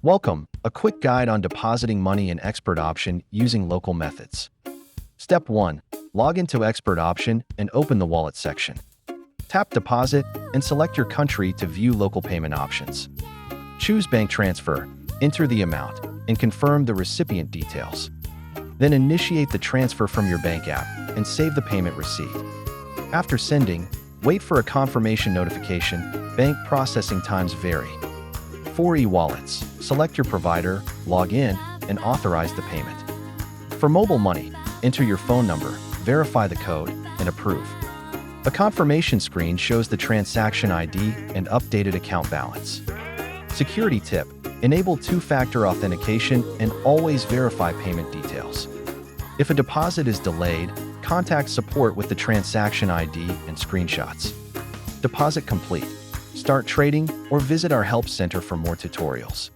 Welcome, a quick guide on depositing money in Expert Option using local methods. Step 1. Log into Expert Option and open the Wallet section. Tap Deposit and select your country to view local payment options. Choose Bank Transfer, enter the amount, and confirm the recipient details. Then initiate the transfer from your bank app and save the payment receipt. After sending, wait for a confirmation notification. Bank processing times vary. For e-wallets, select your provider, log in, and authorize the payment. For mobile money, enter your phone number, verify the code, and approve. A confirmation screen shows the transaction ID and updated account balance. Security tip: enable two-factor authentication and always verify payment details. If a deposit is delayed, contact support with the transaction ID and screenshots. Deposit complete. Start trading or visit our help center for more tutorials.